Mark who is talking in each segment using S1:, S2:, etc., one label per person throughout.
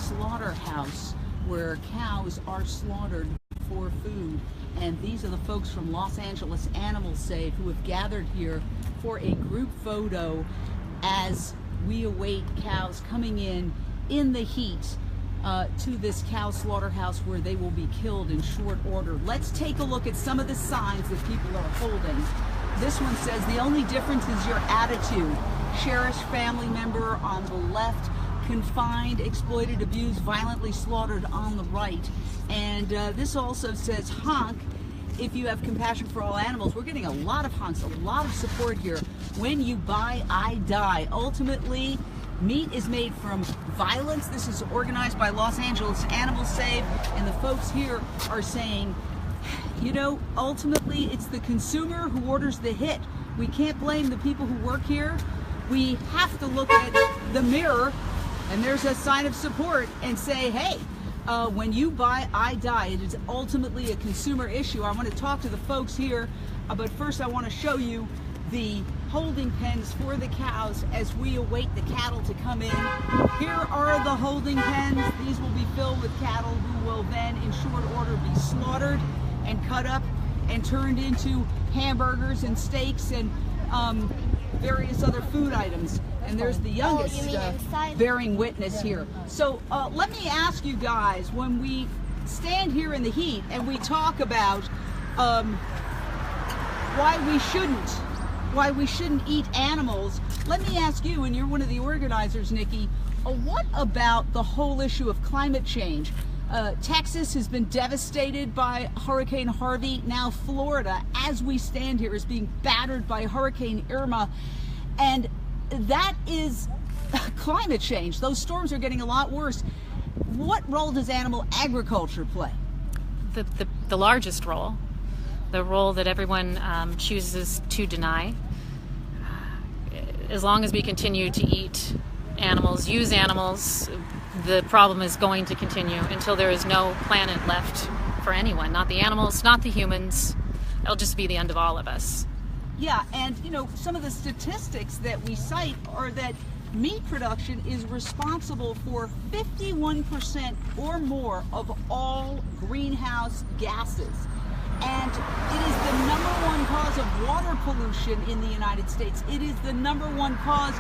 S1: slaughterhouse where cows are slaughtered for food. And these are the folks from Los Angeles Animal Save who have gathered here for a group photo as we await cows coming in the heat to this cow slaughterhouse where they will be killed in short order. Let's take a look at some of the signs that people are holding. This one says, "The only difference is your attitude." Cherished family member on the left, confined, exploited, abused, violently slaughtered on the right. And this also says, "Honk if you have compassion for all animals." We're getting a lot of honks, a lot of support here. "When you buy, I die." Ultimately, meat is made from violence. This is organized by Los Angeles Animal Save, and the folks here are saying, you know, ultimately it's the consumer who orders the hit. We can't blame the people who work here. We have to look at the mirror, and there's a sign of support, and say, hey, when you buy, I die. It is ultimately a consumer issue. I want to talk to the folks here, but first I want to show you the holding pens for the cows as we await the cattle to come in. Here are the holding pens. These will be filled with cattle who will then in short order be slaughtered and cut up and turned into hamburgers and steaks and various other food items. And there's the youngest bearing witness here. So let me ask you guys, when we stand here in the heat and we talk about why we shouldn't eat animals, let me ask you, and you're one of the organizers, Nikki, what about the whole issue of climate change? Texas has been devastated by Hurricane Harvey. Now Florida, as we stand here, is being battered by Hurricane Irma. And that is climate change. Those storms are getting a lot worse. What role does animal agriculture play?
S2: The largest role. The role that everyone chooses to deny. As long as we continue to eat animals, use animals, the problem is going to continue until there is no planet left for anyone. Not the animals, not the humans. It'll just be the end of all of us.
S1: Yeah, and you know, some of the statistics that we cite are that meat production is responsible for 51% or more of all greenhouse gases. And it is the #1 cause of water pollution in the United States. It is the #1 cause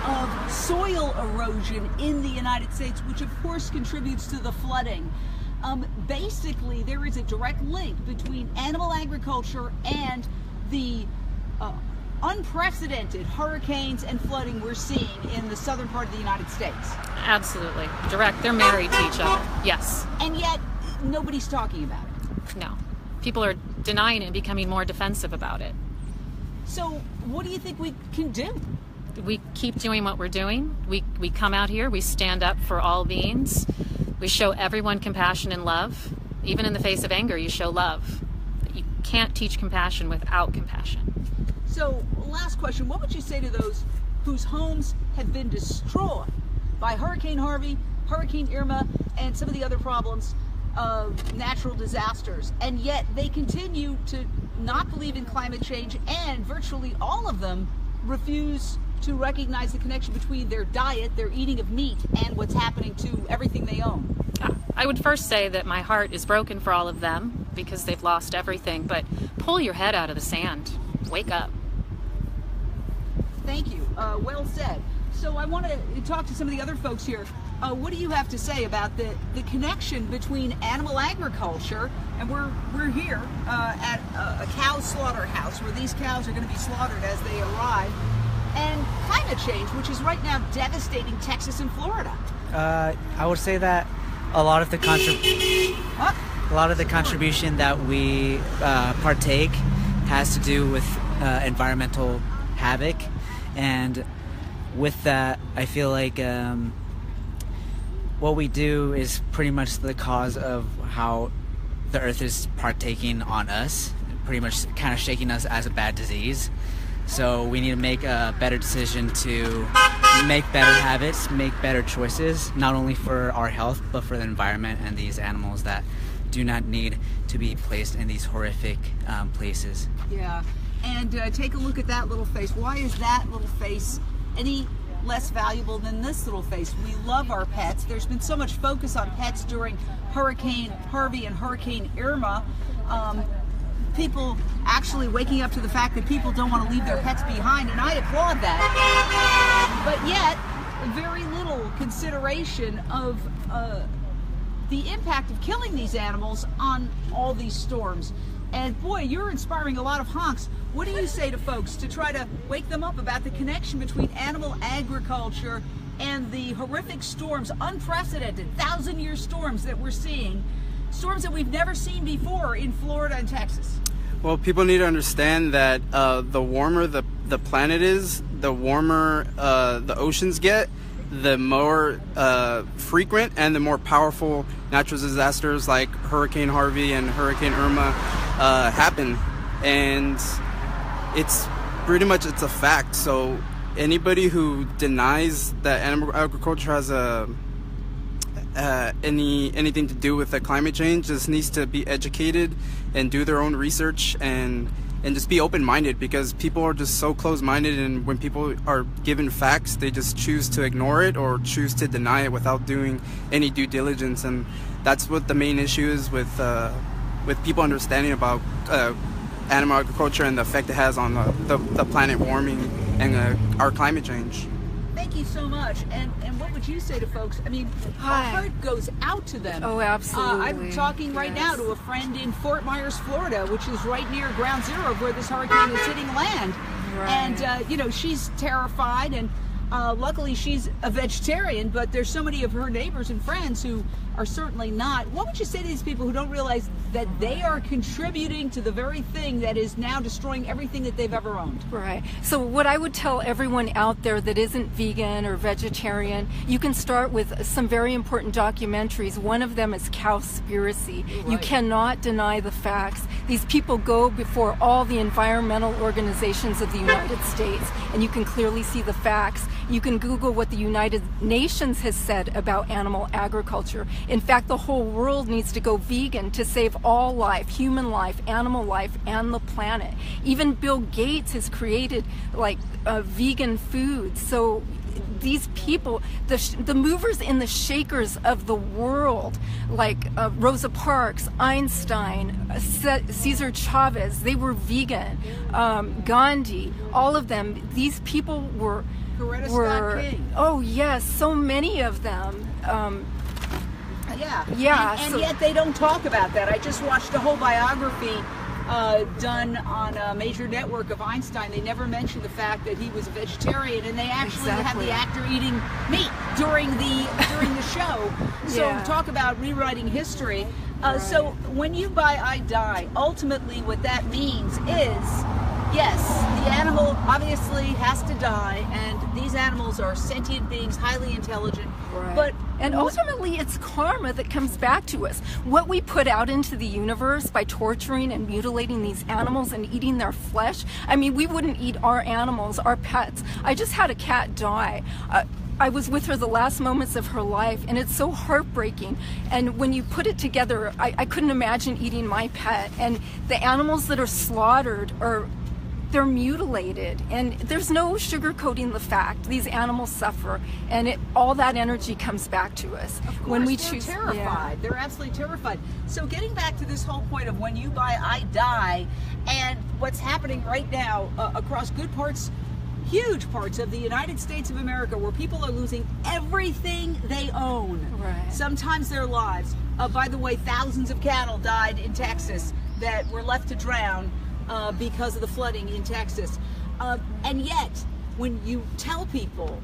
S1: of soil erosion in the United States, which of course contributes to the flooding. Basically, there is a direct link between animal agriculture and the unprecedented hurricanes and flooding we're seeing in the southern part of the United States.
S2: Absolutely. Direct. They're married to each other. Yes.
S1: And yet, nobody's talking about it.
S2: No. People are denying it and becoming more defensive about it.
S1: So what do you think we can do?
S2: We keep doing what we're doing. We come out here, we stand up for all beings. We show everyone compassion and love. Even in the face of anger, you show love. You can't teach compassion without compassion.
S1: So last question, what would you say to those whose homes have been destroyed by Hurricane Harvey, Hurricane Irma, and some of the other problems of natural disasters, and yet they continue to not believe in climate change, and virtually all of them refuse to recognize the connection between their diet, their eating of meat, and what's happening to everything they own?
S2: I would first say that my heart is broken for all of them because they've lost everything, but pull your head out of the sand. Wake up.
S1: Thank you. Well said. So I want to talk to some of the other folks here. What do you have to say about the connection between animal agriculture, and we're here at a cow slaughterhouse where these cows are going to be slaughtered as they arrive, and climate change, which is right now devastating Texas and Florida?
S3: I would say that a lot of the contribution that we partake has to do with environmental havoc, and with that, I feel like what we do is pretty much the cause of how the earth is partaking on us, pretty much kind of shaking us as a bad disease. So we need to make a better decision to make better habits, make better choices, not only for our health, but for the environment and these animals that do not need to be placed in these horrific places.
S1: Yeah, and take a look at that little face. Why is that little face any less valuable than this little face. We love our pets. There's been so much focus on pets during Hurricane Harvey and Hurricane Irma. People actually waking up to the fact that people don't want to leave their pets behind, and I applaud that. But yet, very little consideration of the impact of killing these animals on all these storms. And boy, you're inspiring a lot of honks. What do you say to folks to try to wake them up about the connection between animal agriculture and the horrific storms, unprecedented 1,000-year storms that we're seeing, storms that we've never seen before in Florida and Texas?
S4: Well, people need to understand that the warmer the planet is, the warmer the oceans get, the more frequent and the more powerful natural disasters like Hurricane Harvey and Hurricane Irma happen. And it's pretty much, it's a fact. So anybody who denies that animal agriculture has anything to do with the climate change just needs to be educated and do their own research and just be open-minded, because people are just so close-minded, and when people are given facts, they just choose to ignore it or choose to deny it without doing any due diligence. And that's what the main issue is with people understanding about animal agriculture and the effect it has on the planet warming and our climate change.
S1: Thank you so much. And what would you say to folks? I mean, our heart goes out to them.
S5: Oh, absolutely.
S1: I'm talking right now to a friend in Fort Myers, Florida, which is right near ground zero of where this hurricane is hitting land.
S5: Right.
S1: And, you know, she's terrified, and luckily she's a vegetarian, but there's so many of her neighbors and friends who are certainly not. What would you say to these people who don't realize that they are contributing to the very thing that is now destroying everything that they've ever owned?
S5: Right. So what I would tell everyone out there that isn't vegan or vegetarian, you can start with some very important documentaries. One of them is Cowspiracy.
S1: Right.
S5: You cannot deny the facts. These people go before all the environmental organizations of the United States, and you can clearly see the facts. You can Google what the United Nations has said about animal agriculture. In fact, the whole world needs to go vegan to save all life, human life, animal life, and the planet. Even Bill Gates has created like vegan food. So these people, the movers and the shakers of the world, like Rosa Parks, Einstein, Cesar Chavez, they were vegan. Gandhi, all of them, these people were...
S1: Scott King.
S5: Oh yes, so many of them.
S1: Yeah. And yet they don't talk about that. I just watched a whole biography done on a major network of Einstein. They never mentioned the fact that he was a vegetarian, and they actually had the actor eating meat during the show. So talk about rewriting history. So when you buy I Die, ultimately what that means is, yes, the animal obviously has to die, and these animals are sentient beings, highly intelligent. Right.
S5: And ultimately, it's karma that comes back to us. What we put out into the universe by torturing and mutilating these animals and eating their flesh, I mean, we wouldn't eat our animals, our pets. I just had a cat die. I was with her the last moments of her life, and it's so heartbreaking. And when you put it together, I couldn't imagine eating my pet. And the animals that are slaughtered they're mutilated, and there's no sugarcoating the fact. These animals suffer, and all that energy comes back to us.
S1: Of course,
S5: when we
S1: they're
S5: choose.
S1: Terrified.
S5: Yeah.
S1: They're absolutely terrified. So getting back to this whole point of when you buy I Die, and what's happening right now across huge parts of the United States of America, where people are losing everything they own.
S5: Right.
S1: Sometimes their lives. By the way, thousands of cattle died in Texas that were left to drown because of the flooding in Texas. And yet, when you tell people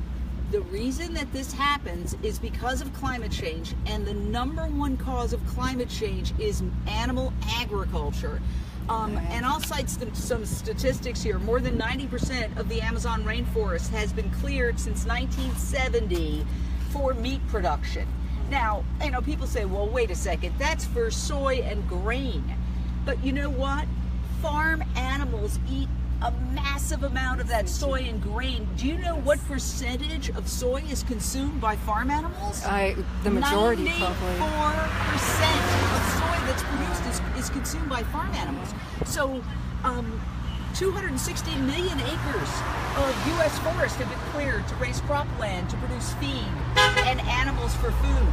S1: the reason that this happens is because of climate change, and the #1 cause of climate change is animal agriculture. And I'll cite some statistics here. More than 90% of the Amazon rainforest has been cleared since 1970 for meat production. Now, you know, people say, well, wait a second, that's for soy and grain. But you know what? Farm animals eat a massive amount of that soy and grain. Do you know what percentage of soy is consumed by farm animals?
S5: The majority,
S1: 94%
S5: probably.
S1: of soy that's produced is consumed by farm animals. So 260 million acres of U.S. forests have been cleared to raise cropland, to produce feed, and animals for food.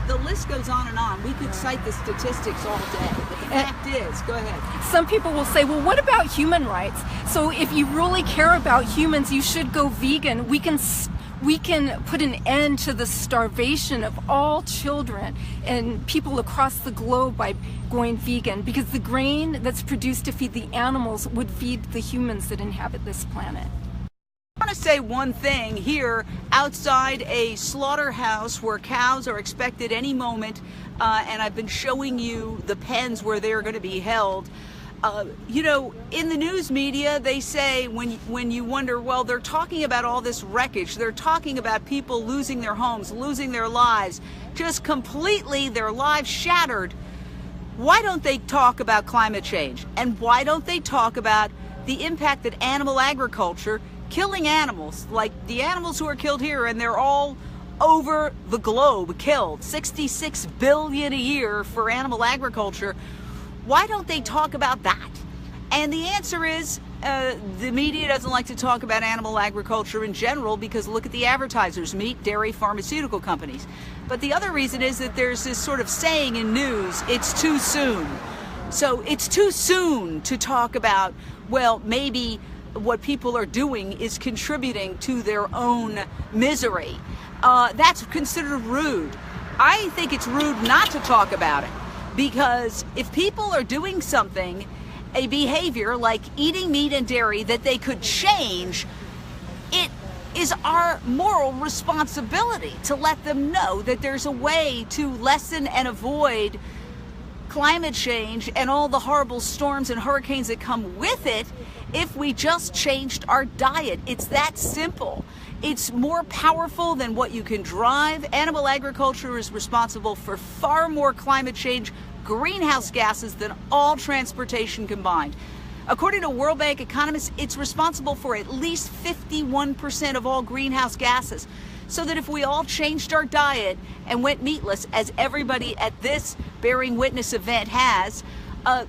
S1: The list goes on and on. We could cite the statistics all day, but the fact is, go ahead.
S5: Some people will say, well, what about human rights? So if you really care about humans, you should go vegan. We can put an end to the starvation of all children and people across the globe by going vegan, because the grain that's produced to feed the animals would feed the humans that inhabit this planet.
S1: I want to say one thing here outside a slaughterhouse where cows are expected any moment, and I've been showing you the pens where they're going to be held. You know, in the news media, they say when you wonder, well, they're talking about all this wreckage. They're talking about people losing their homes, losing their lives, just completely their lives shattered. Why don't they talk about climate change? And why don't they talk about the impact that animal agriculture, killing animals, like the animals who are killed here, and they're all over the globe killed, 66 billion a year for animal agriculture. Why don't they talk about that? And the answer is the media doesn't like to talk about animal agriculture in general because look at the advertisers, meat, dairy, pharmaceutical companies. But the other reason is that there's this sort of saying in news, it's too soon. So it's too soon to talk about, well, maybe what people are doing is contributing to their own misery. That's considered rude. I think it's rude not to talk about it. Because if people are doing something, a behavior like eating meat and dairy that they could change, it is our moral responsibility to let them know that there's a way to lessen and avoid climate change and all the horrible storms and hurricanes that come with it if we just changed our diet. It's that simple. It's more powerful than what you can drive. Animal agriculture is responsible for far more climate change greenhouse gases than all transportation combined. According to World Bank economists, it's responsible for at least 51% of all greenhouse gases. So that if we all changed our diet and went meatless, as everybody at this Bearing Witness event has,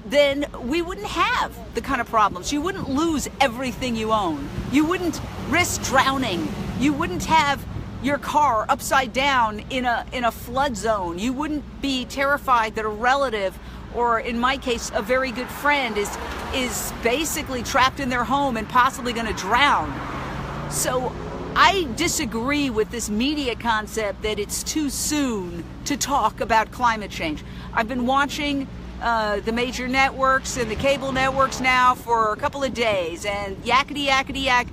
S1: then we wouldn't have the kind of problems. You wouldn't lose everything you own. You wouldn't risk drowning. You wouldn't have your car upside down in a flood zone. You wouldn't be terrified that a relative, or in my case, a very good friend, is basically trapped in their home and possibly going to drown. So I disagree with this media concept that it's too soon to talk about climate change. I've been watching the major networks and the cable networks now for a couple of days, and yakety yakety yak,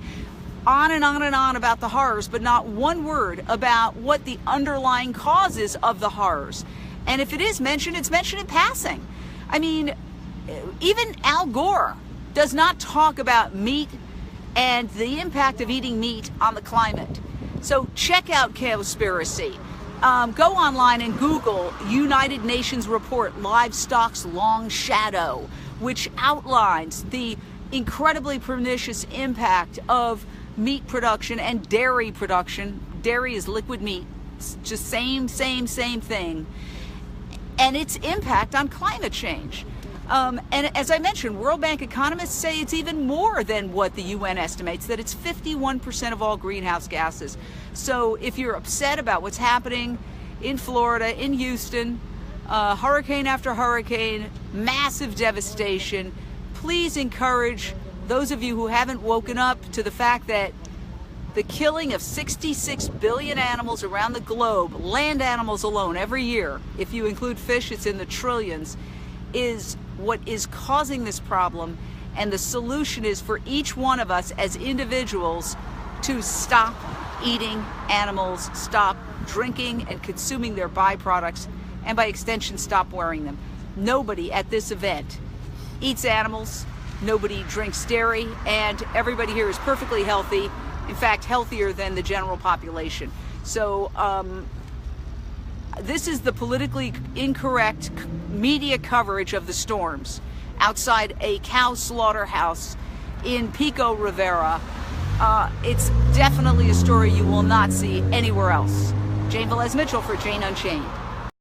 S1: on and on and on about the horrors, but not one word about what the underlying causes of the horrors. And if it is mentioned, it's mentioned in passing. I mean, even Al Gore does not talk about meat and the impact of eating meat on the climate. So check out Cowspiracy. Go online and Google United Nations report, Livestock's Long Shadow, which outlines the incredibly pernicious impact of meat production and dairy production. Dairy is liquid meat. It's just same thing. And its impact on climate change. And as I mentioned, World Bank economists say it's even more than what the UN estimates, that it's 51% of all greenhouse gases. So if you're upset about what's happening in Florida, in Houston, hurricane after hurricane, massive devastation, please encourage those of you who haven't woken up to the fact that the killing of 66 billion animals around the globe, land animals alone, every year, if you include fish, it's in the trillions, is what is causing this problem. And the solution is for each one of us as individuals to stop eating animals, stop drinking and consuming their byproducts, and by extension, stop wearing them. Nobody at this event eats animals. Nobody drinks dairy, and everybody here is perfectly healthy, in fact, healthier than the general population. So this is the politically incorrect media coverage of the storms outside a cow slaughterhouse in Pico Rivera. It's definitely a story you will not see anywhere else. Jane Velez-Mitchell for Jane Unchained.